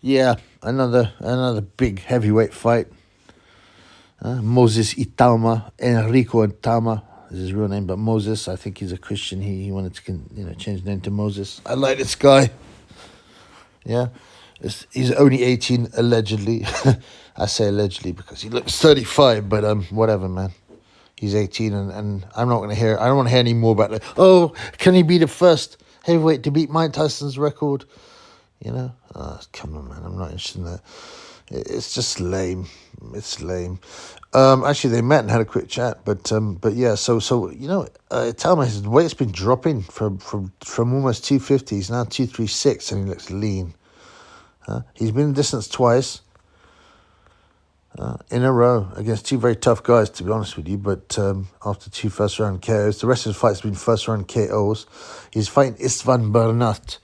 Yeah, another big heavyweight fight. Moses ITAUMA, Enrico ITAUMA is his real name, but Moses, I think he's a Christian. He wanted to change his name to Moses. I like this guy. Yeah, he's only 18 allegedly. I say allegedly because he looks 35, but whatever, man. He's 18, and I'm not going to hear. I don't want to hear any more about oh, can he be the first heavyweight to beat Mike Tyson's record? Come on, man. I'm not interested in that. It's just lame. It's lame. Actually, they met and had a quick chat, but yeah. So Talma, his weight's been dropping from almost 250. He's now 236, and he looks lean. He's been in distance twice in a row against two very tough guys, to be honest with you. But after two first-round KOs, the rest of his fights have been first-round KOs. He's fighting Istvan Bernath.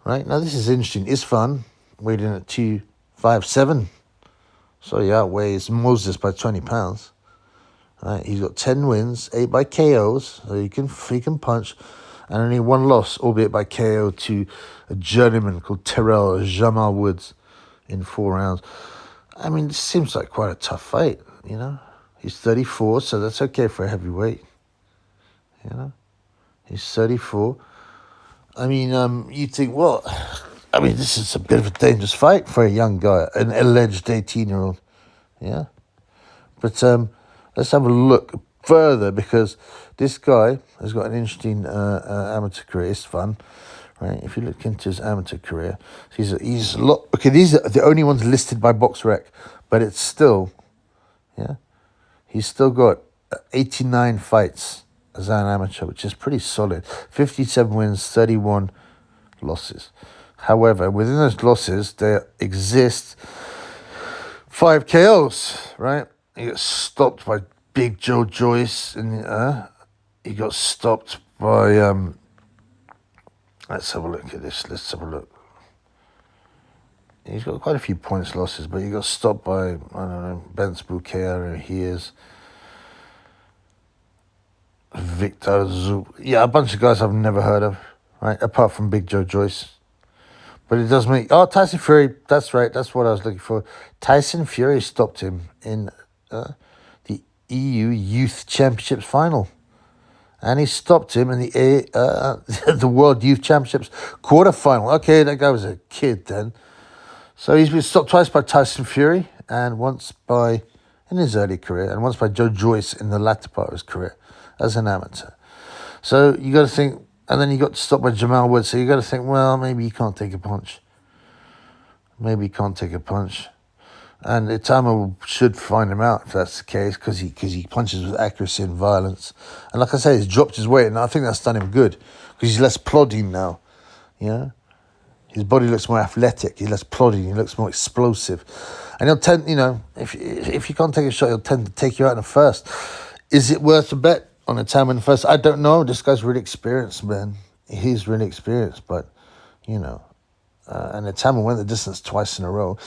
Right, now this is interesting. Istvan weighed in at 257. So he outweighs Moses by 20 pounds. Right, he's got 10 wins, 8 by KOs, so he can punch, and only one loss, albeit by KO, to a journeyman called Terrell Jamal Woods in 4 rounds. I mean, this seems like quite a tough fight, He's 34, so that's okay for a heavyweight. He's 34. I mean, you think, well, this is a bit of a dangerous fight for a young guy, an alleged 18-year-old, yeah? But let's have a look further, because this guy has got an interesting amateur career. It's fun, right? If you look into his amateur career, he's a lot. Okay, these are the only ones listed by BoxRec, but it's still, he's still got 89 fights as an amateur, which is pretty solid. 57 wins, 31 losses. However, within those losses, there exist 5 KOs, right? He got stopped by Big Joe Joyce, and he got stopped by, let's have a look at this. Let's have a look. He's got quite a few points losses, but he got stopped by, I don't know, Benz Bouquet, he is. Victor Zu. Yeah, a bunch of guys I've never heard of, right? Apart from Big Joe Joyce. But it does make... Oh, Tyson Fury. That's right. That's what I was looking for. Tyson Fury stopped him in the EU Youth Championships final. And he stopped him in the World Youth Championships quarterfinal. Okay, that guy was a kid then. So he's been stopped twice by Tyson Fury, and once in his early career, and once by Joe Joyce in the latter part of his career as an amateur. So you got to think, and then he got stopped by Jamal Woods, so you got to think, well, maybe he can't take a punch. And ITAUMA should find him out if that's the case, because he punches with accuracy and violence. And like I say, he's dropped his weight, and I think that's done him good, because he's less plodding now, His body looks more athletic, he's less plodding, he looks more explosive. And he'll tend, if you can't take a shot, he'll tend to take you out in the first. Is it worth a bet on ITAUMA in the first? I don't know. This guy's really experienced, man. He's really experienced, but, and ITAUMA went the distance twice in a row.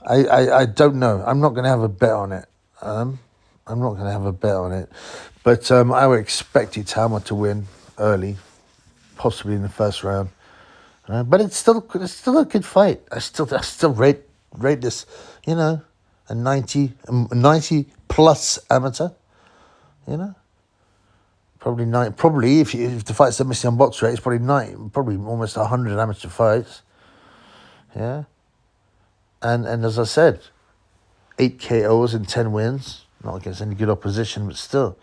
I don't know. I'm not going to have a bet on it. But I would expect ITAUMA to win early, possibly in the first round. But it's still a good fight. I still rate this, a 90 plus amateur, Probably if the fights are missing on box rate, it's probably almost 100 amateur fights. Yeah. And as I said, 8 KOs and 10 wins. Not against any good opposition, but still,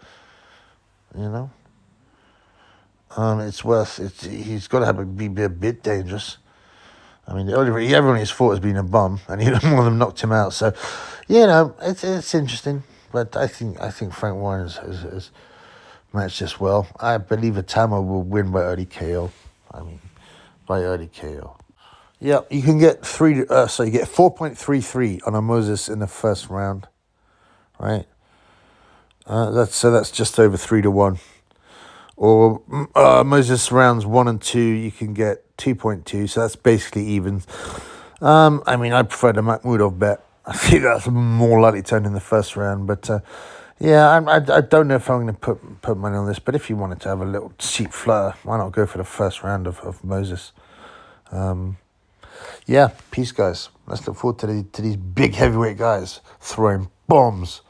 it's worth it. He's got to be a bit dangerous. I mean, everyone he's fought has been a bum, and one of them knocked him out. So, it's interesting. But I think Frank Warren has matched this well. I believe ITAUMA will win by early KO. Yeah, you can get 4.33 on a Moses in the first round, right? That's just over 3-1. Or Moses rounds 1 and 2, you can get 2.2, so that's basically even. I prefer the Makhmudov bet. I think that's more likely to turn in the first round, but I don't know if I'm going to put money on this, but if you wanted to have a little cheap flutter, why not go for the first round of Moses? yeah, peace, guys. Let's look forward to these big heavyweight guys throwing bombs.